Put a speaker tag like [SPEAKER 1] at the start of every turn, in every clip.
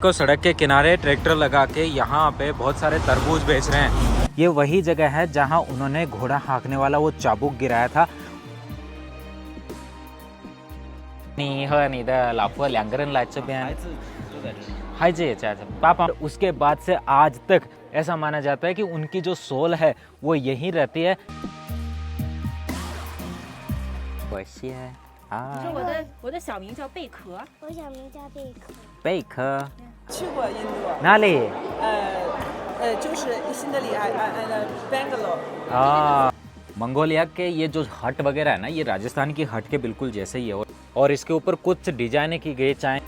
[SPEAKER 1] को सड़क के किनारे ट्रैक्टर लगा के यहाँ पे बहुत सारे तरबूज बेच रहे हैं। ये वही जगह है जहाँ उन्होंने घोड़ा हाँकने वाला वो चाबुक गिराया था। पापा उसके बाद से आज तक ऐसा माना जाता है कि उनकी जो सोल है वो यहीं रहती है।
[SPEAKER 2] 我的小名叫贝壳，
[SPEAKER 3] 我小名叫贝壳。
[SPEAKER 1] 贝壳
[SPEAKER 4] 去过印度，
[SPEAKER 1] 哪里？
[SPEAKER 4] 就是新德里Bangalore。
[SPEAKER 1] मंगोलिया के ये जो हट वगैरह है ना, ये राजस्थान की हट के बिल्कुल जैसे ही है और इसके ऊपर कुछ डिजाइने की गई चाय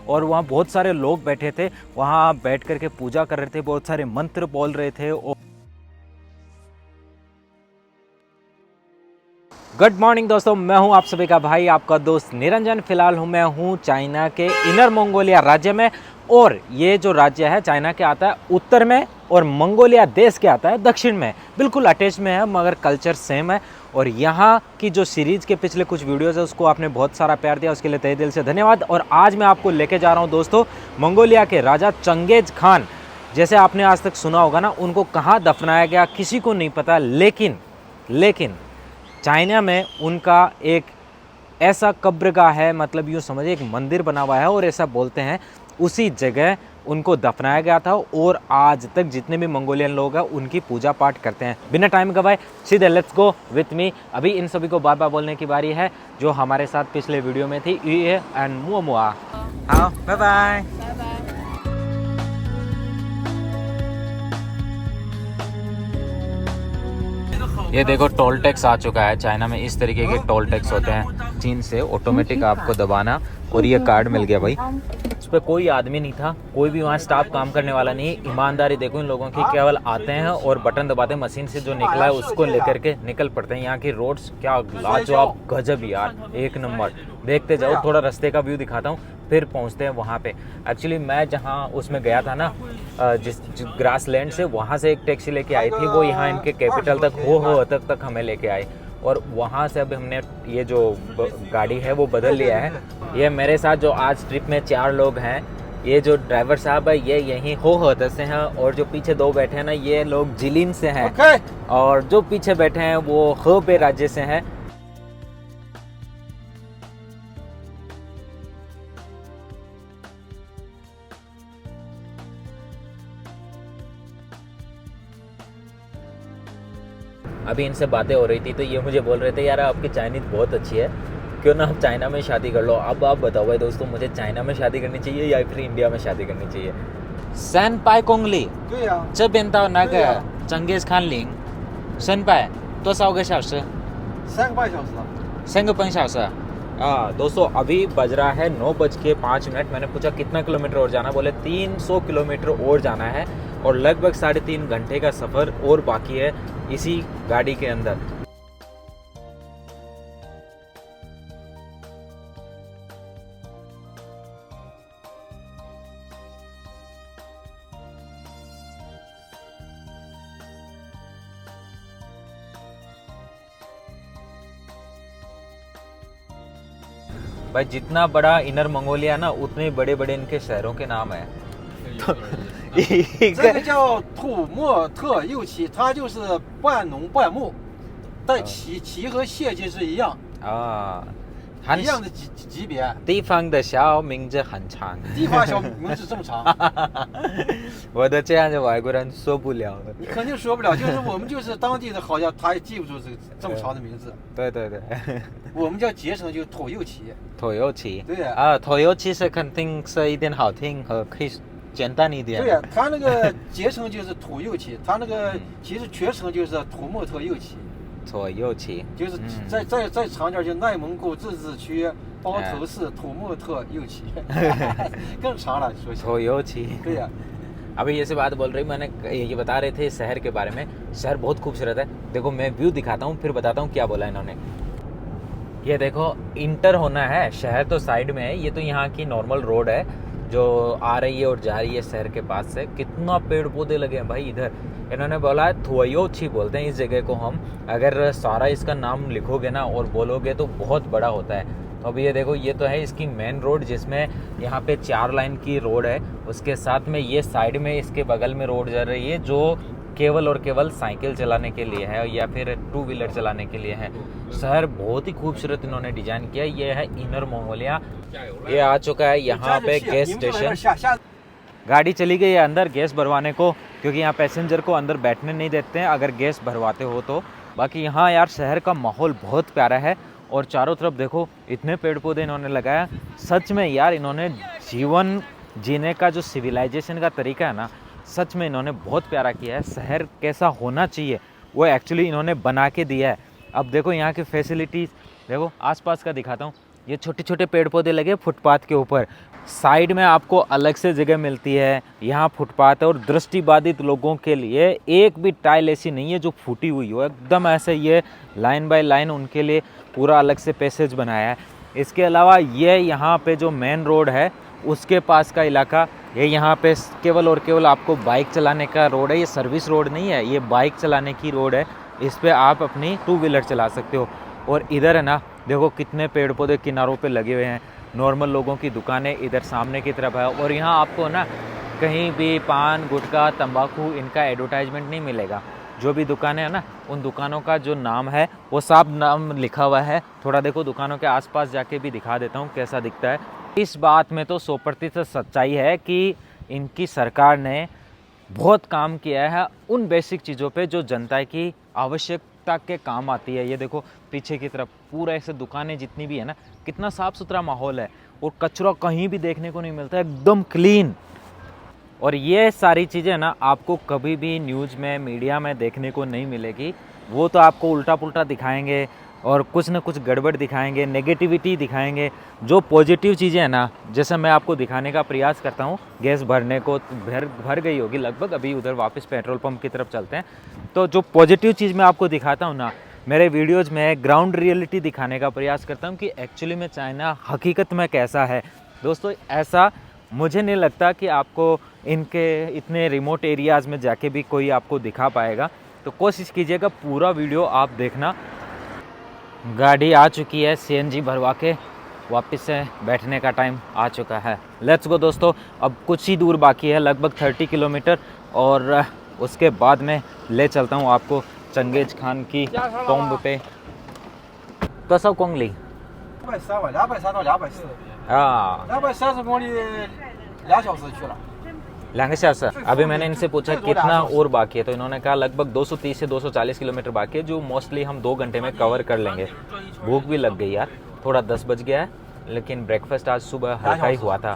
[SPEAKER 1] और वहाँ बहुत सारे लोग बैठे थे, वहाँ बैठ करके पूजा कर रहे थे, बहुत सारे मंत्र बोल रहे थे। गुड मॉर्निंग दोस्तों, मैं हूं आप सभी का भाई, आपका दोस्त निरंजन। फिलहाल मैं हूं चाइना के इनर मंगोलिया राज्य में और ये जो राज्य है चाइना के आता है उत्तर में और मंगोलिया देश के आता है दक्षिण में। बिल्कुल अटैच में है मगर कल्चर सेम है। और यहाँ की जो सीरीज़ के पिछले कुछ वीडियोज़ है उसको आपने बहुत सारा प्यार दिया, उसके लिए तहे दिल से धन्यवाद। और आज मैं आपको लेके जा रहा हूँ दोस्तों मंगोलिया के राजा चंगेज खान। जैसे आपने आज तक सुना होगा ना, उनको कहाँ दफनाया गया किसी को नहीं पता, लेकिन चाइना में उनका एक ऐसा कब्रगाह है, मतलब यूँ समझिए एक मंदिर बना हुआ है और ऐसा बोलते हैं उसी जगह उनको दफनाया गया था। और आज तक जितने भी मंगोलियन लोग हैं उनकी पूजा पाठ करते हैं। बिना टाइम गवाए सीधे लेट्स गो विथ मी। अभी इन सभी को बाय बाय बोलने की बारी है जो हमारे साथ पिछले वीडियो में थी, ये एंड मुआ मुआ। हाँ बाय बाय। ये देखो टोल टैक्स आ चुका है। चाइना में इस तरीके के टोल टैक्स होते हैं, चीन से ऑटोमेटिक आपको दबाना। और ये कार्ड मिल गया भाई। उस पर कोई आदमी नहीं था, कोई भी वहाँ स्टाफ काम करने वाला नहीं। ईमानदारी देखो इन लोगों की, केवल आते हैं और बटन दबाते हैं, मशीन से जो निकला है उसको लेकर के निकल पड़ते हैं। यहाँ की रोड्स क्या लाजवाब, गजब यार, एक नंबर। देखते जाओ, थोड़ा रास्ते का व्यू दिखाता हूँ फिर पहुँचते हैं वहाँ पे। एक्चुअली मैं जहाँ उसमें गया था ना, जिस ग्रास लैंड से, वहाँ से एक टैक्सी लेके आई थी, वो यहाँ इनके कैपिटल तक हो तक हमें लेके आए। और वहाँ से अब हमने ये जो गाड़ी है वो बदल लिया है। ये मेरे साथ जो आज ट्रिप में 4 लोग हैं, ये जो ड्राइवर साहब है ये यहीं हो से हैं और जो पीछे 2 बैठे हैं ना ये लोग जिलिन से हैं। और जो पीछे बैठे हैं वो हेबे राज्य से हैं। अभी इनसे बातें हो रही थी तो ये मुझे बोल रहे थे यार आपकी चाइनीज़ बहुत अच्छी है, क्यों ना आप चाइना में शादी कर लो। अब आप बताओ भाई दोस्तों, मुझे चाइना में शादी करनी चाहिए या फिर इंडिया में शादी करनी चाहिए? सैन पाई कोंगली 这边到那个正月看岭三百多少个小时？3个半小时。दोस्तों अभी बज रहा है 9:05। मैंने पूछा कितना किलोमीटर और जाना, बोले 300 किलोमीटर और जाना है और लगभग 3.5 घंटे का सफ़र और बाकी है इसी गाड़ी के अंदर। भाई जितना बड़ा इनर मंगोलिया ना उतने बड़े बड़े इनके शहरों के नाम है।
[SPEAKER 5] 这个叫土默特右旗，它就是半农半牧，但旗和谢籍是一样一样的级别。
[SPEAKER 1] 地方的小名字很长，
[SPEAKER 5] 地方小名字这么长，
[SPEAKER 1] 我的这样的外国人受不了了。
[SPEAKER 5] 你肯定说不了，就是我们就是当地的，好像他也记不住这么长的名字。
[SPEAKER 1] 对对对，
[SPEAKER 5] 我们叫结成就土右旗。
[SPEAKER 1] 土右旗。
[SPEAKER 5] 对呀。
[SPEAKER 1] 土右旗是肯定是一点好听和可以简单一点。
[SPEAKER 5] 对呀，他那个结成就是土右旗，他那个其实全称就是土默特右旗。
[SPEAKER 1] 土右旗
[SPEAKER 5] 就是再长点就内蒙古自治区包头市土默特右旗，更长了说起。
[SPEAKER 1] 土右旗。
[SPEAKER 5] 对呀。
[SPEAKER 1] अभी ये से बात बोल रही, मैंने ये बता रहे थे शहर के बारे में। शहर बहुत खूबसूरत है, देखो मैं व्यू दिखाता हूँ फिर बताता हूँ क्या बोला इन्होंने। ये देखो इंटर होना है, शहर तो साइड में है, ये तो यहाँ की नॉर्मल रोड है जो आ रही है और जा रही है शहर के पास से। कितना पेड़ पौधे लगे हैं भाई इधर। इन्होंने बोला है थुयोची बोलते हैं इस जगह को हम। अगर सारा इसका नाम लिखोगे ना और बोलोगे तो बहुत बड़ा होता है। तो अब ये देखो, ये तो है इसकी मेन रोड, जिसमें यहाँ पे 4 लाइन की रोड है। उसके साथ में ये साइड में इसके बगल में रोड जा रही है जो केवल और केवल साइकिल चलाने के लिए है या फिर 2 व्हीलर चलाने के लिए है। शहर बहुत ही खूबसूरत इन्होंने डिजाइन किया। ये है इनर मंगोलिया। ये आ चुका है यहाँ पे गैस स्टेशन। गाड़ी चली गई है अंदर गैस भरवाने को, क्योंकि यहाँ पैसेंजर को अंदर बैठने नहीं देते हैं अगर गैस भरवाते हो तो। बाकी यहाँ यार शहर का माहौल बहुत प्यारा है और चारों तरफ देखो इतने पेड़ पौधे इन्होंने लगाया। सच में यार इन्होंने जीवन जीने का जो सिविलाइजेशन का तरीका है ना, सच में इन्होंने बहुत प्यारा किया है। शहर कैसा होना चाहिए वो एक्चुअली इन्होंने बना के दिया है। अब देखो यहाँ की फैसिलिटीज़ देखो, आसपास का दिखाता हूँ। ये छोटे छोटे पेड़ पौधे लगे फुटपाथ के ऊपर, साइड में आपको अलग से जगह मिलती है। यहाँ फुटपाथ है और दृष्टिबाधित लोगों के लिए एक भी टाइल ऐसी नहीं है जो फूटी हुई हो, एकदम ऐसे ये लाइन बाय लाइन उनके लिए पूरा अलग से पैसेज बनाया है। इसके अलावा ये यहाँ पे जो मेन रोड है उसके पास का इलाका, ये यहाँ पे केवल और केवल आपको बाइक चलाने का रोड है। ये सर्विस रोड नहीं है, ये बाइक चलाने की रोड है। इस पे आप अपनी 2 व्हीलर चला सकते हो। और इधर है ना, देखो कितने पेड़ पौधे किनारों पे लगे हुए हैं। नॉर्मल लोगों की दुकानें इधर सामने की तरफ है। और यहाँ आपको ना कहीं भी पान गुटखा तंबाकू इनका एडवर्टाइजमेंट नहीं मिलेगा। जो भी दुकानें हैं ना, उन दुकानों का जो नाम है वो साफ नाम लिखा हुआ है। थोड़ा देखो दुकानों के आसपास जाके भी दिखा देता हूँ कैसा दिखता है। इस बात में तो 100% सच्चाई है कि इनकी सरकार ने बहुत काम किया है उन बेसिक चीज़ों पे जो जनता की आवश्यकता के काम आती है। ये देखो पीछे की तरफ पूरा ऐसे दुकानें जितनी भी है ना, कितना साफ़ सुथरा माहौल है और कचरा कहीं भी देखने को नहीं मिलता, एकदम क्लीन। और ये सारी चीज़ें ना आपको कभी भी न्यूज़ में मीडिया में देखने को नहीं मिलेगी। वो तो आपको उल्टा पुल्टा दिखाएंगे और कुछ ना कुछ गड़बड़ दिखाएंगे, नेगेटिविटी दिखाएंगे। जो पॉजिटिव चीज़ें हैं ना, जैसे मैं आपको दिखाने का प्रयास करता हूँ। गैस भरने को भर गई होगी लगभग, अभी उधर वापस पेट्रोल पंप की तरफ चलते हैं। तो जो पॉजिटिव चीज़ मैं आपको दिखाता हूँ ना, मेरे वीडियोज़ में ग्राउंड रियलिटी दिखाने का प्रयास करता हूँ कि एक्चुअली में चाइना हकीकत में कैसा है। दोस्तों ऐसा मुझे नहीं लगता कि आपको इनके इतने रिमोट एरियाज़ में जाके भी कोई आपको दिखा पाएगा। तो कोशिश कीजिएगा पूरा वीडियो आप देखना। गाड़ी आ चुकी है, सीएनजी भरवा के वापस से बैठने का टाइम आ चुका है। लेट्स गो दोस्तों, अब कुछ ही दूर बाकी है, लगभग 30 किलोमीटर, और उसके बाद में ले चलता हूँ आपको चंगेज खान की टॉम्ब पे। तो सब कोंगली
[SPEAKER 5] 230吧，230到240。
[SPEAKER 1] हाँ
[SPEAKER 5] 230公里2小时去了。
[SPEAKER 1] 2 小时। अभी मैंने इनसे पूछा कितना और बाकी है, तो इन्होंने कहा लगभग 230 से 240 किलोमीटर बाकी है, जो मोस्टली हम 2 घंटे में कवर कर लेंगे। भूख भी लग गई यार, थोड़ा 10 बज गया है, लेकिन ब्रेकफास्ट आज सुबह हल्का ही हुआ था।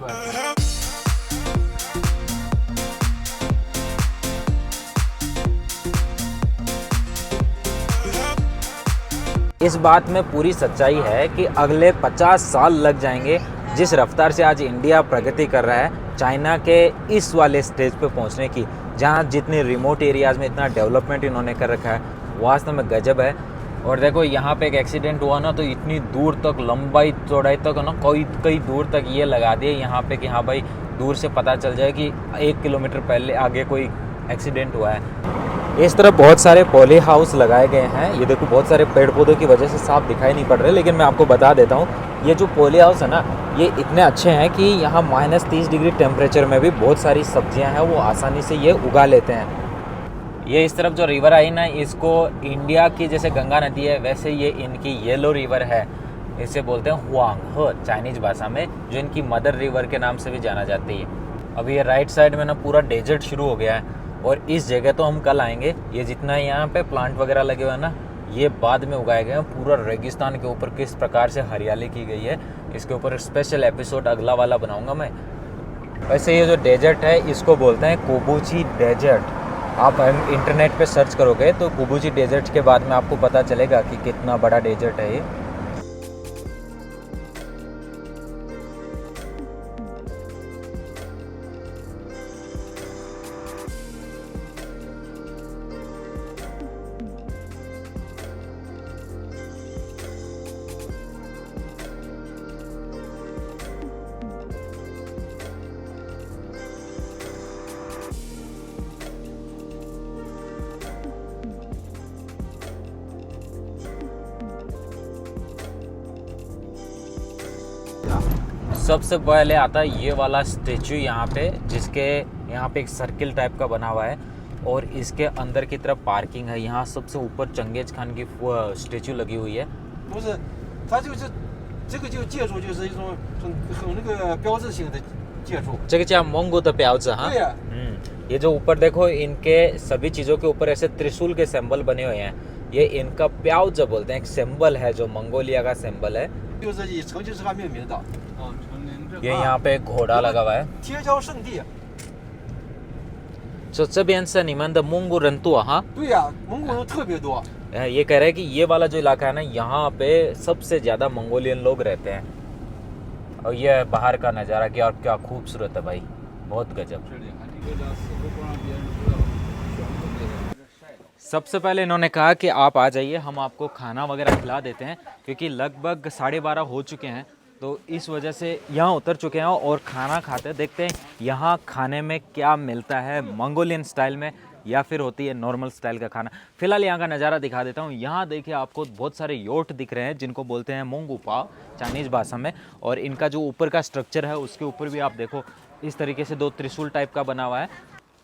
[SPEAKER 1] इस बात में पूरी सच्चाई है कि अगले 50 साल लग जाएंगे। जिस रफ्तार से आज इंडिया प्रगति कर रहा है चाइना के इस वाले स्टेज पे पहुंचने की, जहां जितने रिमोट एरियाज़ में इतना डेवलपमेंट इन्होंने कर रखा है, वास्तव में गजब है। और देखो यहाँ पे एक एक्सीडेंट हुआ ना, तो इतनी दूर तक लंबाई चौड़ाई तक ना कई दूर तक ये लगा दिए यहाँ पे कि हाँ भाई दूर से पता चल जाए कि 1 किलोमीटर पहले आगे कोई एक्सीडेंट हुआ है। इस तरफ बहुत सारे पॉली हाउस लगाए गए हैं। ये देखो बहुत सारे पेड़ पौधों की वजह से साफ दिखाई नहीं पड़ रहे, लेकिन मैं आपको बता देता हूँ, ये जो पॉली हाउस है ना, ये इतने अच्छे हैं कि यहाँ -30 डिग्री टेम्परेचर में भी बहुत सारी सब्जियाँ हैं वो आसानी से ये उगा लेते हैं। ये इस तरफ जो रिवर आई ना, इसको इंडिया की जैसे गंगा नदी है वैसे ये इनकी येलो रिवर है। इसे बोलते हैं हुआंग चाइनीज भाषा में, जो इनकी मदर रिवर के नाम से भी जाना जाती है। अभी ये राइट साइड में ना पूरा डेजर्ट शुरू हो गया है, और इस जगह तो हम कल आएंगे। ये जितना यहाँ पे प्लांट वगैरह लगे हुए हैं ना, ये बाद में उगाए गए हैं। पूरा रेगिस्तान के ऊपर किस प्रकार से हरियाली की गई है, इसके ऊपर स्पेशल एपिसोड अगला वाला बनाऊंगा मैं। वैसे ये जो डेजर्ट है इसको बोलते हैं कोबूची डेजर्ट। आप इंटरनेट पे सर्च करोगे तो कोबूची डेजर्ट के बाद में आपको पता चलेगा कि कितना बड़ा डेजर्ट है ये। सबसे पहले आता है ये वाला स्टेचू यहाँ पे, जिसके यहाँ पे एक सर्किल टाइप का बना हुआ है और इसके अंदर की तरफ पार्किंग है। यहाँ सबसे ऊपर चंगेज खान की स्टेचू लगी हुई है।
[SPEAKER 5] 不是，它就是这个就建筑就是一种很那个标志性的建筑。
[SPEAKER 1] 这个叫蒙古的标志हाँ।
[SPEAKER 5] 对呀，
[SPEAKER 1] ये जो ऊपर देखो इनके सभी चीज़ों के ऊपर ऐसे त्रिशूल के सिंबल बने हुए हैं। ये इनका प्याउज बोलते हैं, एक सिंबल है जो मंगोलिया का सिंबल है।
[SPEAKER 5] 就是以成吉思汗命名的。
[SPEAKER 1] ये यहाँ पे एक घोड़ा लगा हुआ है।
[SPEAKER 5] 贴胶圣地。
[SPEAKER 1] तो 这边是你们的蒙古人多हाँ।
[SPEAKER 5] 对呀，蒙古人特别多。
[SPEAKER 1] ये कह रहे हैं कि ये वाला जो इलाका है ना, यहाँ पे सबसे ज़्यादा मंगोलियन लोग रहते हैं। और ये बाहर का नज़ारा क्या, और क्या खूबसूरत है भाई, बहुत गजब। सबसे पहले इन्होंने कहा कि आप आ जाइए, हम आपको खाना वगैरह खिला देते हैं, क्योंकि लगभग 12:30 हो चुके हैं। तो इस वजह से यहाँ उतर चुके हैं और खाना खाते हैं। देखते हैं यहाँ खाने में क्या मिलता है, मंगोलियन स्टाइल में या फिर होती है नॉर्मल स्टाइल का खाना। फिलहाल यहाँ का नज़ारा दिखा देता हूँ। यहाँ देखिए आपको बहुत सारे योट दिख रहे हैं, जिनको बोलते हैं मोंगू पाव चाइनीज़ भाषा में। और इनका जो ऊपर का स्ट्रक्चर है उसके ऊपर भी आप देखो इस तरीके से 2 त्रिशूल टाइप का बना हुआ है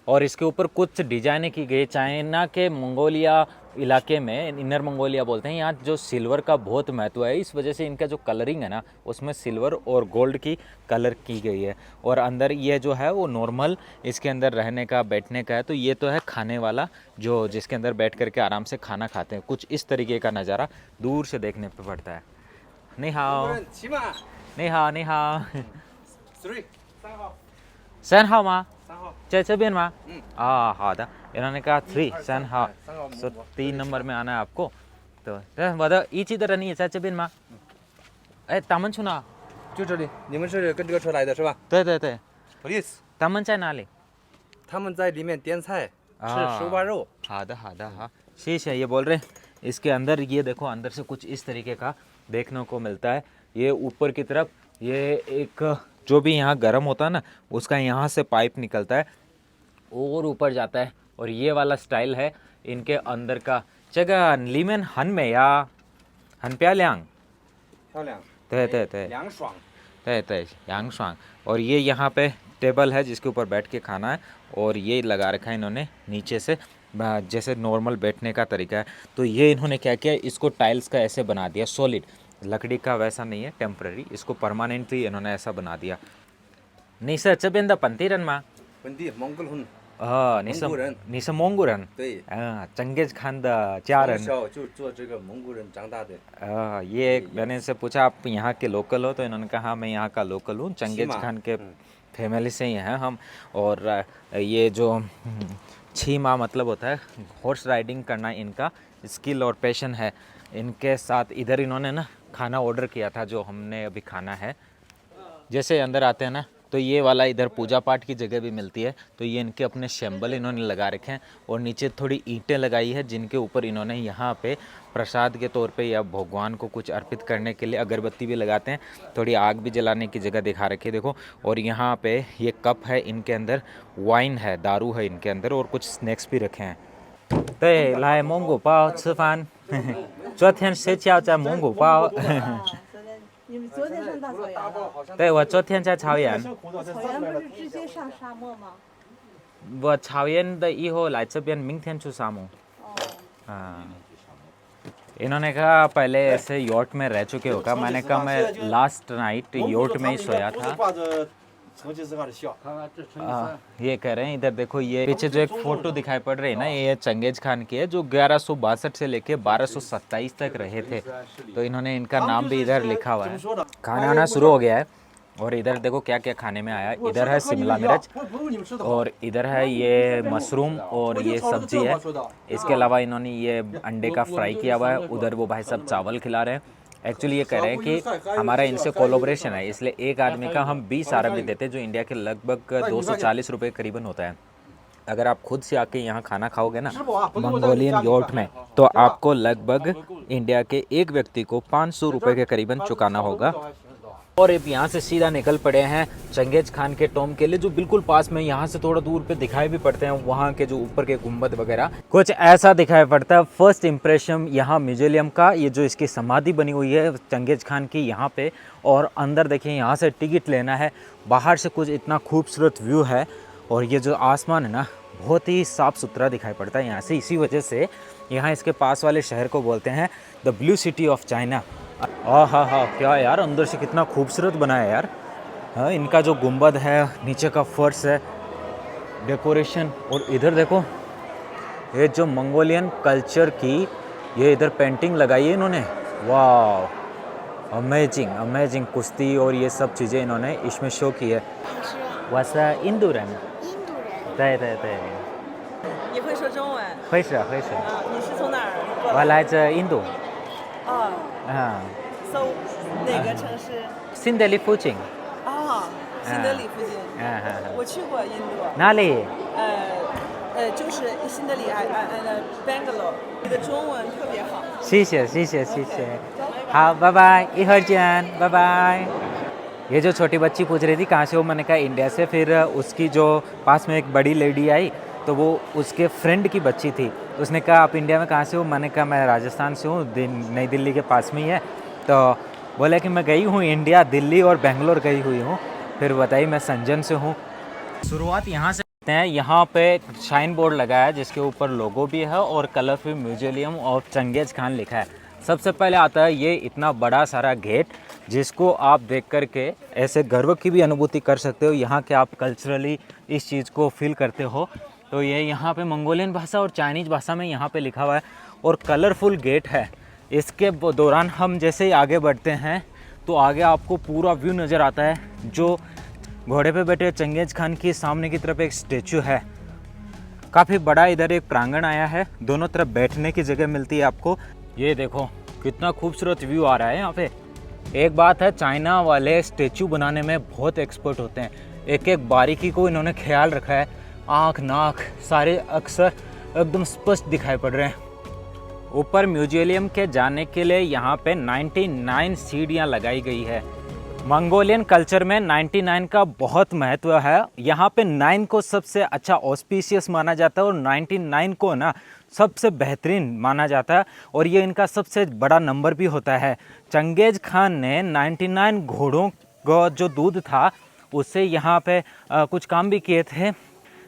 [SPEAKER 1] और इसके ऊपर कुछ डिजाइनें की गई। चाइना के मंगोलिया इलाके में, इनर मंगोलिया बोलते हैं, यहाँ जो सिल्वर का बहुत महत्व है। इस वजह से इनका जो कलरिंग है ना, उसमें सिल्वर और गोल्ड की कलर की गई है। और अंदर ये जो है वो नॉर्मल इसके अंदर रहने का, बैठने का है। तो ये तो है खाने वाला, जो जिसके अंदर बैठ करके आराम से खाना खाते हैं। कुछ इस तरीके का नज़ारा दूर से देखने पर पड़ता है। नहीं हाओ, नहीं हाओ, नहीं हाओ। 3号吗？在这边吗？好的。इन्होंने कहा 3 3号 so 3 नंबर में आना है आपको। तो我的一起的人也在这边吗？哎，他们去哪？
[SPEAKER 3] 就这里，你们是跟这个车来的是吧？
[SPEAKER 1] 对对对，
[SPEAKER 3] Police，
[SPEAKER 1] 他们在哪里？
[SPEAKER 3] 他们在里面点菜，吃手扒肉。
[SPEAKER 1] 好的好的हाँ, शीश है ये बोल रहे। इसके अंदर ये देखो, अंदर से कुछ इस तरीके का देखने को मिलता है। ये ऊपर की तरफ ये एक जो भी यहाँ गर्म होता है ना, उसका यहाँ से पाइप निकलता है और ऊपर जाता है। और ये वाला स्टाइल है इनके अंदर का। जगह लीमेन हन में या हन प्या ल्यांग
[SPEAKER 3] 漂亮，
[SPEAKER 1] 对对对
[SPEAKER 3] 凉爽。
[SPEAKER 1] 对यांग स्वांग। और ये यहाँ पे टेबल है जिसके ऊपर बैठ के खाना है। और ये लगा रखा है इन्होंने नीचे से, जैसे नॉर्मल बैठने का तरीका है। तो ये इन्होंने क्या किया, इसको टाइल्स का ऐसे बना दिया, सॉलिड, लकड़ी का वैसा नहीं है, टेम्पररी। इसको परमानेंटली इन्होंने ऐसा बना दिया। निसा चबेंदा पंतीरन मा
[SPEAKER 3] 本地蒙古人，
[SPEAKER 1] निसा
[SPEAKER 3] 蒙古人。
[SPEAKER 1] निसा मोंगुरन
[SPEAKER 3] 对，
[SPEAKER 1] चंगेज खान द चारन।
[SPEAKER 3] 从小就做这个蒙古人长大的。
[SPEAKER 1] ये एक मैंने इनसे पूछा आप यहाँ के लोकल हो, तो इन्होंने कहा मैं यहाँ का लोकल हूँ, चंगेज
[SPEAKER 3] छीमा।
[SPEAKER 1] खान के फैमिली से ही हैं हम। और ये जो छीमा मतलब होता है हॉर्स राइडिंग करना, इनका स्किल और पैशन है। इनके साथ इधर इन्होंने ना खाना ऑर्डर किया था, जो हमने अभी खाना है। जैसे अंदर आते हैं ना, तो ये वाला इधर पूजा पाठ की जगह भी मिलती है। तो ये इनके अपने शैम्बल इन्होंने लगा रखे हैं और नीचे थोड़ी ईंटें लगाई है, जिनके ऊपर इन्होंने यहाँ पे प्रसाद के तौर पे या भगवान को कुछ अर्पित करने के लिए अगरबत्ती भी लगाते हैं। थोड़ी आग भी जलाने की जगह दिखा रखी है देखो। और यहाँ पे ये कप है, इनके अंदर वाइन है, दारू है इनके अंदर, और कुछ स्नैक्स भी रखे हैं। 对，来蒙古包吃饭。昨天睡觉在蒙古包。
[SPEAKER 4] 你们昨天上大草原了？
[SPEAKER 1] 对，我昨天在草原。
[SPEAKER 4] 草原不是直接上沙漠吗？
[SPEAKER 1] 我草原的以后来这边，明天去沙漠。हाँ। इन्होंने कहा पहले ऐसे योट में रह चुके होगा। मैंने कहा मैं लास्ट नाइट योट में ही सोया था।
[SPEAKER 5] 挂着成吉思汗的像。
[SPEAKER 1] ये कह रहे हैं, इधर देखो ये पीछे जो एक फोटो दिखाई पड़ रही है ना, ये चंगेज खान की है, जो 1162 से लेके 1227 तक रहे थे। तो इन्होंने इनका नाम भी इधर लिखा हुआ है। खाना आना शुरू हो गया है। और इधर देखो क्या क्या खाने में आया। इधर है शिमला मिर्च और इधर है ये मशरूम और ये सब्जी है। इसके अलावा इन्होंने ये अंडे का फ्राई किया हुआ है। उधर वो भाई साहब चावल खिला रहे हैं। एक्चुअली ये कह रहे हैं कि हमारा इनसे कोलैबोरेशन है, इसलिए एक आदमी का हम 20 अरब देते हैं, जो इंडिया के लगभग 240 रुपये करीबन होता है। अगर आप खुद से आके यहाँ खाना खाओगे ना मंगोलियन योट में, तो आपको लगभग इंडिया के एक व्यक्ति को 500 रुपये के करीबन चुकाना होगा। और अब यहाँ से सीधा निकल पड़े हैं चंगेज खान के टॉम के लिए, जो बिल्कुल पास में यहाँ से थोड़ा दूर पे दिखाई भी पड़ते हैं वहाँ के जो ऊपर के गुंबद वगैरह कुछ ऐसा दिखाई पड़ता है। फर्स्ट इम्प्रेशन यहाँ म्यूजियम का, ये जो इसकी समाधि बनी हुई है चंगेज खान की यहाँ पे, और अंदर देखिए यहाँ से टिकट लेना है। बाहर से कुछ इतना खूबसूरत व्यू है और ये जो आसमान है ना बहुत ही साफ़ सुथरा दिखाई पड़ता है यहाँ से। इसी वजह से यहाँ इसके पास वाले शहर को बोलते हैं the blue city of China. हाँ, क्या यार, अंदर से कितना खूबसूरत बना है यार। हाँ, इनका जो गुंबद है, नीचे का फर्श है, डेकोरेशन, और इधर देखो ये जो मंगोलियन कल्चर की ये इधर पेंटिंग लगाई है इन्होंने। वाह, अमेजिंग कुश्ती और ये सब चीज़ें इन्होंने इसमें शो की है। वैसा इंदू रन 对，
[SPEAKER 4] 你会说中文？
[SPEAKER 1] 会是。
[SPEAKER 4] 你是从哪儿过
[SPEAKER 1] 我来自印度。
[SPEAKER 4] 哦
[SPEAKER 1] 啊，
[SPEAKER 4] ，so 哪个城市？
[SPEAKER 1] 新德里附近。
[SPEAKER 4] 哦，新德里附近。我去过印度。
[SPEAKER 1] 哪里？
[SPEAKER 4] 就是新德里Bangalore。你的中文特别好。
[SPEAKER 1] 谢谢。好，拜拜，一会儿见，拜拜。ये जो छोटी बच्ची पूछ रही थी कहाँ से हो, मैंने कहा इंडिया से। फिर उसकी जो पास में एक बड़ी लेडी आई तो वो उसके फ्रेंड की बच्ची थी, उसने कहा आप इंडिया में कहाँ से हो, मैंने कहा मैं राजस्थान से हूँ, नई दिल्ली के पास में ही है। तो बोला कि मैं गई हूँ इंडिया, दिल्ली और बेंगलोर गई हुई हूँ। फिर बताई मैं संजन से हूँ। शुरुआत यहाँ से करते हैं। यहाँ पे शाइन बोर्ड लगा है जिसके ऊपर लोगो भी है और colourful museum of Genghis Khan लिखा है। सबसे पहले आता है ये इतना बड़ा सारा गेट, जिसको आप देख कर के ऐसे गर्व की भी अनुभूति कर सकते हो, यहाँ के आप कल्चरली इस चीज़ को फील करते हो। तो ये यहाँ पे मंगोलियन भाषा और चाइनीज़ भाषा में यहाँ पे लिखा हुआ है और कलरफुल गेट है। इसके दौरान हम जैसे ही आगे बढ़ते हैं तो आगे आपको पूरा व्यू नज़र आता है। जो घोड़े पे बैठे चंगेज खान की सामने की तरफ एक स्टेचू है, काफ़ी बड़ा। इधर एक प्रांगण आया है, दोनों तरफ बैठने की जगह मिलती है आपको। ये देखो कितना खूबसूरत व्यू आ रहा है यहाँ पे। एक बात है, चाइना वाले स्टेचू बनाने में बहुत एक्सपर्ट होते हैं। एक एक बारीकी को इन्होंने ख्याल रखा है। आँख नाक सारे अक्सर एकदम स्पष्ट दिखाई पड़ रहे हैं। ऊपर म्यूजियम के जाने के लिए यहाँ पे 99 सीढ़ियाँ लगाई गई है। मंगोलियन कल्चर में 99 का बहुत महत्व है। यहाँ पे 9 को सबसे अच्छा ऑस्पिशियस माना जाता है और 99 को ना सबसे बेहतरीन माना जाता है और ये इनका सबसे बड़ा नंबर भी होता है। चंगेज खान ने 99 घोड़ों का जो दूध था उससे यहाँ पे कुछ काम भी किए थे।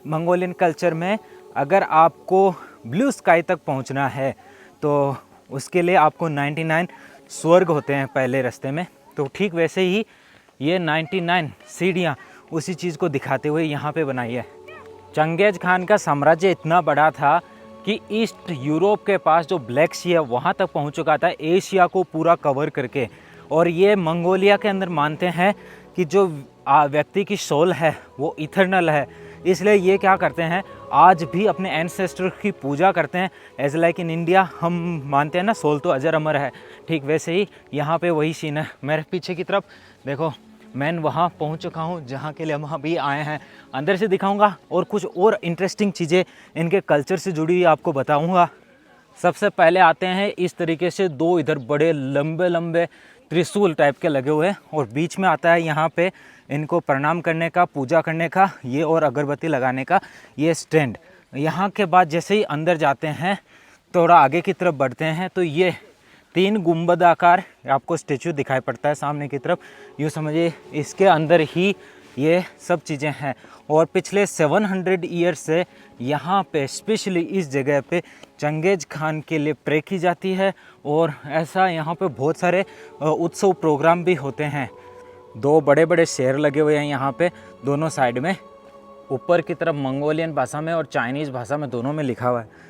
[SPEAKER 1] मंगोलियन कल्चर में अगर आपको ब्लू स्काई तक पहुँचना है तो उसके लिए आपको 99 स्वर्ग होते हैं पहले रास्ते में। तो ठीक वैसे ही ये 99 सीढ़ियाँ उसी चीज़ को दिखाते हुए यहाँ पे बनाई है। चंगेज खान का साम्राज्य इतना बड़ा था कि ईस्ट यूरोप के पास जो ब्लैक सी है वहाँ तक पहुँच चुका था, एशिया को पूरा कवर करके। और ये मंगोलिया के अंदर मानते हैं कि जो व्यक्ति की सोल है वो इथर्नल है, इसलिए ये क्या करते हैं आज भी अपने एंसेस्टर की पूजा करते हैं। एज लाइक इन इंडिया हम मानते हैं ना सोल तो अजर अमर है, ठीक वैसे ही यहाँ पे वही सीन है। मेरे पीछे की तरफ देखो, मैं वहाँ पहुँच चुका हूँ जहाँ के लिए हम अभी आए हैं। अंदर से दिखाऊंगा और कुछ और इंटरेस्टिंग चीज़ें इनके कल्चर से जुड़ी हुई आपको बताऊँगा। सबसे पहले आते हैं इस तरीके से दो इधर बड़े लंबे लंबे त्रिशूल टाइप के लगे हुए हैं और बीच में आता है यहाँ पे इनको प्रणाम करने का, पूजा करने का ये और अगरबत्ती लगाने का ये स्टैंड। यहाँ के बाद जैसे ही अंदर जाते हैं थोड़ा आगे की तरफ बढ़ते हैं तो ये 3 गुंबद आकार आपको स्टेचू दिखाई पड़ता है सामने की तरफ। यूँ समझिए इसके अंदर ही ये सब चीज़ें हैं और पिछले 700 ईयर से यहाँ पे स्पेशली इस जगह पे चंगेज खान के लिए प्रे की जाती है और ऐसा यहाँ पे बहुत सारे उत्सव प्रोग्राम भी होते हैं। 2 बड़े बड़े शेर लगे हुए हैं यहाँ पे दोनों साइड में। ऊपर की तरफ मंगोलियन भाषा में और चाइनीज़ भाषा में दोनों में लिखा हुआ है।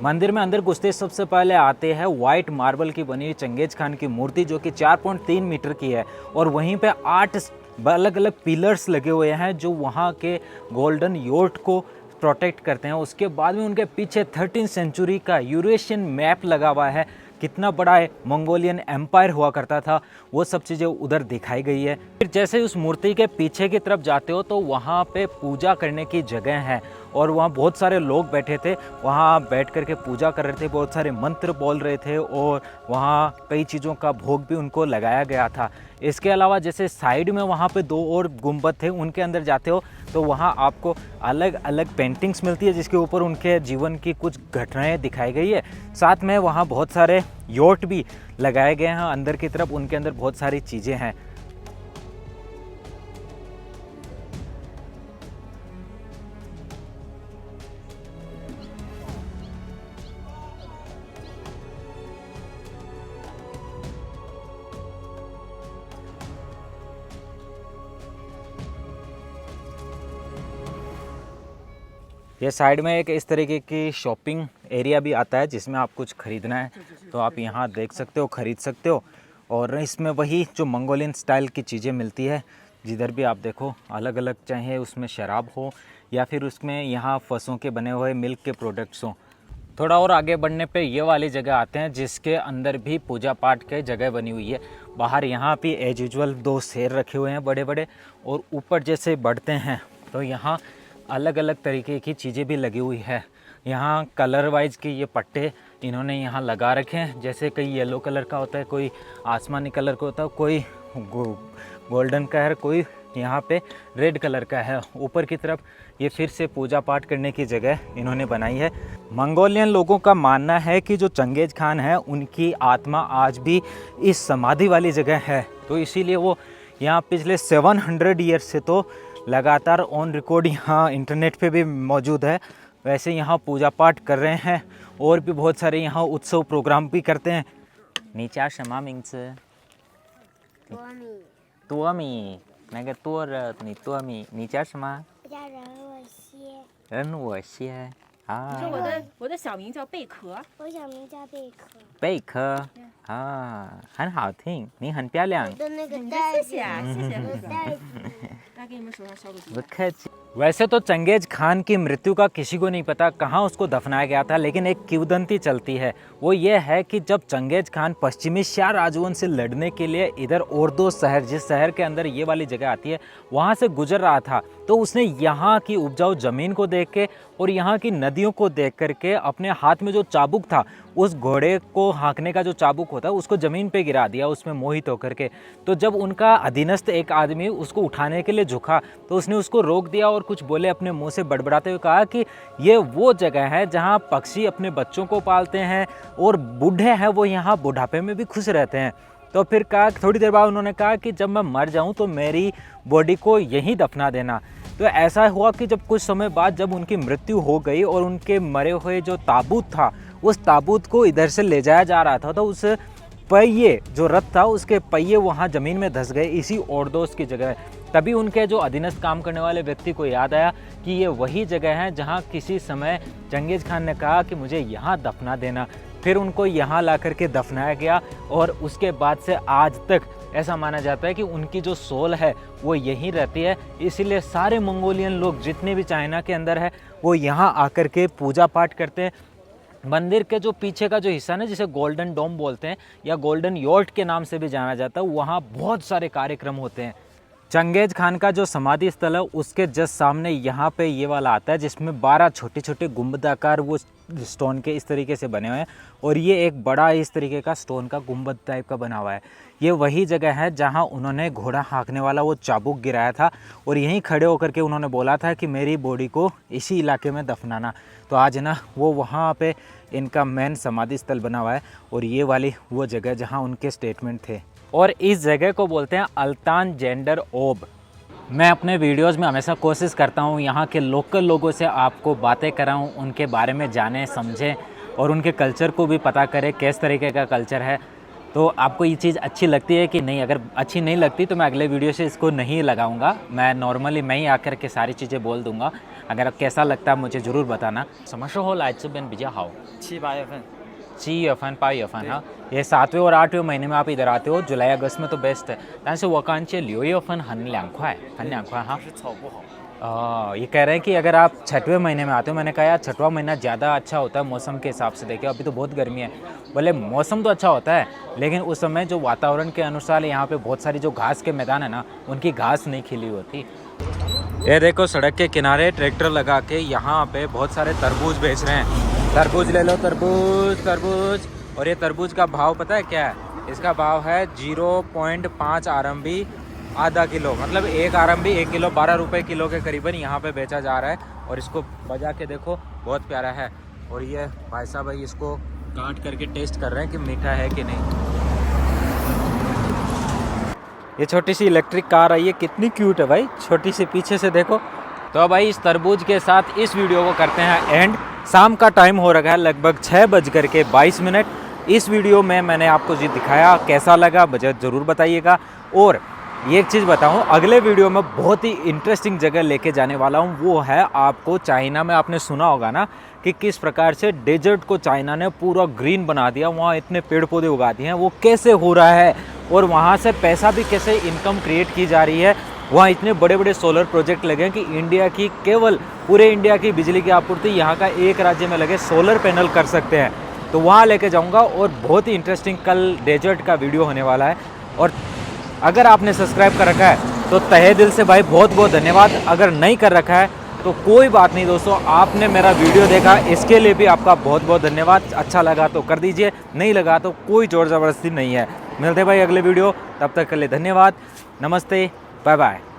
[SPEAKER 1] मंदिर में अंदर घुसते सबसे पहले आते हैं वाइट मार्बल की बनी हुई चंगेज खान की मूर्ति जो कि 4.3 मीटर की है और वहीं पे 8 अलग अलग पिलर्स लगे हुए हैं जो वहाँ के गोल्डन योट को प्रोटेक्ट करते हैं। उसके बाद में उनके पीछे 13th सेंचुरी का यूरेशियन मैप लगा हुआ है, कितना बड़ा मंगोलियन एम्पायर हुआ करता था वो सब चीज़ें उधर दिखाई गई है। फिर जैसे उस मूर्ति के पीछे की तरफ जाते हो तो वहाँ पे पूजा करने की जगह है और वहाँ बहुत सारे लोग बैठे थे, वहाँ बैठ कर के पूजा कर रहे थे, बहुत सारे मंत्र बोल रहे थे और वहाँ कई चीज़ों का भोग भी उनको लगाया गया था। इसके अलावा जैसे साइड में वहाँ पे 2 और गुंबद थे, उनके अंदर जाते हो तो वहाँ आपको अलग अलग पेंटिंग्स मिलती है जिसके ऊपर उनके जीवन की कुछ घटनाएं दिखाई गई है। साथ में वहाँ बहुत सारे योट भी लगाए गए हैं अंदर की तरफ, उनके अंदर बहुत सारी चीज़ें हैं। ये साइड में एक इस तरीके की शॉपिंग एरिया भी आता है जिसमें आप कुछ ख़रीदना है तो आप यहाँ देख सकते हो, ख़रीद सकते हो। और इसमें वही जो मंगोलियन स्टाइल की चीज़ें मिलती है, जिधर भी आप देखो अलग अलग, चाहे उसमें शराब हो या फिर उसमें यहाँ फसों के बने हुए मिल्क के प्रोडक्ट्स हों। थोड़ा और आगे बढ़ने पे ये वाली जगह आते हैं जिसके अंदर भी पूजा पाठ की जगह बनी हुई है। बाहर यहाँ भी एज यूजुअल 2 शेर रखे हुए हैं बड़े बड़े, और ऊपर जैसे बढ़ते हैं तो यहाँ अलग अलग तरीके की चीज़ें भी लगी हुई है। यहाँ कलर वाइज के ये पट्टे इन्होंने यहाँ लगा रखे हैं, जैसे कई येलो कलर का होता है, कोई आसमानी कलर का होता है, कोई गोल्डन का है, कोई यहाँ पे रेड कलर का है। ऊपर की तरफ ये फिर से पूजा पाठ करने की जगह इन्होंने बनाई है। मंगोलियन लोगों का मानना है कि जो चंगेज़ खान है उनकी आत्मा आज भी इस समाधि वाली जगह है, तो इसीलिए वो यहाँ पिछले 700 ईयर्स से तो लगातार ऑन रिकॉर्ड यहाँ इंटरनेट पे भी मौजूद है। वैसे यहाँ पूजा पाठ कर रहे हैं और भी बहुत सारे यहाँ उत्सव प्रोग्राम भी करते हैं। नीचा क्षमा मिंग्स तुअमी नगे तुअर नी तुअमी नीचा क्षमा人我先啊，
[SPEAKER 2] 你说我的小名叫贝壳，
[SPEAKER 6] 我小名叫贝壳。
[SPEAKER 1] 贝壳啊，很好听，你很漂亮。
[SPEAKER 6] 我的那个袋子，
[SPEAKER 2] 谢谢啊，谢谢贝壳。
[SPEAKER 6] 袋子。
[SPEAKER 2] 来给你们手上消个毒。
[SPEAKER 1] 不客气। वैसे तो चंगेज़ खान की मृत्यु का किसी को नहीं पता कहाँ उसको दफनाया गया था, लेकिन एक किंवदंती चलती है, वो ये है कि जब चंगेज़ खान पश्चिमी शाह राजवंश से लड़ने के लिए इधर ओर्दो शहर, जिस शहर के अंदर ये वाली जगह आती है, वहाँ से गुजर रहा था, तो उसने यहाँ की उपजाऊ ज़मीन को देख के और यहाँ की नदियों को देख करके अपने हाथ में जो चाबुक था, उस घोड़े को हाँकने का जो चाबुक होता है उसको ज़मीन पे गिरा दिया उसमें मोहित होकर के। तो जब उनका अधीनस्थ एक आदमी उसको उठाने के लिए झुका तो उसने उसको रोक दिया और कुछ बोले, अपने मुंह से बड़बड़ाते हुए कहा कि ये वो जगह है जहाँ पक्षी अपने बच्चों को पालते हैं और बूढ़े हैं वो यहाँ बुढ़ापे में भी खुश रहते हैं। तो फिर कहा, थोड़ी देर बाद उन्होंने कहा कि जब मैं मर जाऊँ तो मेरी बॉडी को यहीं दफना देना। तो ऐसा हुआ कि जब कुछ समय बाद जब उनकी मृत्यु हो गई और उनके मरे हुए जो ताबूत था, उस ताबूत को इधर से ले जाया जा रहा था, तो उस पहिए जो रथ था उसके पहिए वहाँ ज़मीन में धंस गए इसी ओर्दोस की जगह। तभी उनके जो अधीनस्थ काम करने वाले व्यक्ति को याद आया कि ये वही जगह है जहाँ किसी समय चंगेज़ खान ने कहा कि मुझे यहाँ दफना देना। फिर उनको यहाँ ला करके दफनाया गया और उसके बाद से आज तक ऐसा माना जाता है कि उनकी जो सोल है वो यहीं रहती है। इसीलिए सारे मंगोलियन लोग जितने भी चाइना के अंदर है वो यहाँ आकर के पूजा पाठ करते हैं। मंदिर के जो पीछे का जो हिस्सा है जिसे गोल्डन डोम बोलते हैं या गोल्डन योर्ट के नाम से भी जाना जाता है, वहाँ बहुत सारे कार्यक्रम होते हैं। चंगेज़ खान का जो समाधि स्थल है उसके जस्ट सामने यहाँ पे ये वाला आता है जिसमें 12 छोटे छोटे गुंबदाकार वो स्टोन के इस तरीके से बने हुए हैं और ये एक बड़ा इस तरीके का स्टोन का गुंबद टाइप का बना हुआ है। ये वही जगह है जहाँ उन्होंने घोड़ा हाँकने वाला वो चाबुक गिराया था और यहीं खड़े होकर के उन्होंने बोला था कि मेरी बॉडी को इसी इलाके में दफनाना। तो आज ना वो वहाँ पे इनका मेन समाधि स्थल बना हुआ है और ये वाली वो जगह जहाँ उनके स्टेटमेंट थे। और इस जगह को बोलते हैं अल्तान जेंडर ओब। मैं अपने वीडियोस में हमेशा कोशिश करता हूँ यहाँ के लोकल लोगों से आपको बातें कराऊँ, उनके बारे में जानें समझें और उनके कल्चर को भी पता करें किस तरीके का कल्चर है। तो आपको ये चीज़ अच्छी लगती है कि नहीं? अगर अच्छी नहीं लगती तो मैं अगले वीडियो से इसको नहीं लगाऊंगा, मैं नॉर्मली मैं ही आकर के सारी चीज़ें बोल दूंगा। अगर कैसा लगता है मुझे ज़रूर बताना। 什么时候来这边比较好
[SPEAKER 3] 7、8月份。
[SPEAKER 1] 7月份8月份हाँ, ये 7वें और 8वें महीने में आप इधर आते हो। जुलाई अगस्त में तो बेस्ट है, 但是我感觉6月份很凉快हाँ।
[SPEAKER 3] 草不好。
[SPEAKER 1] ये कह रहे हैं कि अगर आप 6वें महीने में आते हो। मैंने कहा यार 6वां महीना ज़्यादा अच्छा होता है मौसम के हिसाब से। देखिए अभी तो बहुत गर्मी है, बोले मौसम तो अच्छा होता है लेकिन उस समय जो वातावरण के अनुसार यहाँ पे बहुत सारी जो घास के मैदान है ना, उनकी घास नहीं खिली होती। ये देखो सड़क के किनारे ट्रैक्टर लगा के यहाँ पे बहुत सारे तरबूज बेच रहे हैं। तरबूज ले लो, तरबूज तरबूज। और ये तरबूज का भाव पता है क्या है? इसका भाव है 0.5 RMB आधा किलो, मतलब 1 RMB 1 किलो 12 रुपये किलो के करीबन यहाँ पे बेचा जा रहा है। और इसको बजा के देखो, बहुत प्यारा है। और ये भाई साहब भाई इसको काट करके टेस्ट कर रहे हैं कि मीठा है कि नहीं। ये छोटी सी इलेक्ट्रिक कार आई है, कितनी क्यूट है भाई, छोटी सी, पीछे से देखो। तो भाई इस तरबूज के साथ इस वीडियो को करते हैं एंड। शाम का टाइम हो रखा है, लगभग 6:22 इस वीडियो में मैंने आपको जो दिखाया कैसा लगा बजट ज़रूर बताइएगा। और ये एक चीज़ बताऊं, अगले वीडियो में बहुत ही इंटरेस्टिंग जगह लेके जाने वाला हूं। वो है आपको चाइना में, आपने सुना होगा ना कि किस प्रकार से डेजर्ट को चाइना ने पूरा ग्रीन बना दिया, वहाँ इतने पेड़ पौधे उगा दिए हैं, वो कैसे हो रहा है और वहाँ से पैसा भी कैसे इनकम क्रिएट की जा रही है। वहाँ इतने बड़े बड़े सोलर प्रोजेक्ट लगे हैं कि इंडिया की, केवल पूरे इंडिया की बिजली की आपूर्ति यहाँ का एक राज्य में लगे सोलर पैनल कर सकते हैं। तो वहाँ लेके जाऊँगा और बहुत ही इंटरेस्टिंग कल डेजर्ट का वीडियो होने वाला है। और अगर आपने सब्सक्राइब कर रखा है तो तहे दिल से भाई बहुत बहुत धन्यवाद। अगर नहीं कर रखा है तो कोई बात नहीं दोस्तों, आपने मेरा वीडियो देखा इसके लिए भी आपका बहुत बहुत धन्यवाद। अच्छा लगा तो कर दीजिए, नहीं लगा तो कोई जोर ज़बरदस्ती नहीं है। मिलते भाई अगले वीडियो, तब तक के लिए धन्यवाद, नमस्ते, बाय बाय।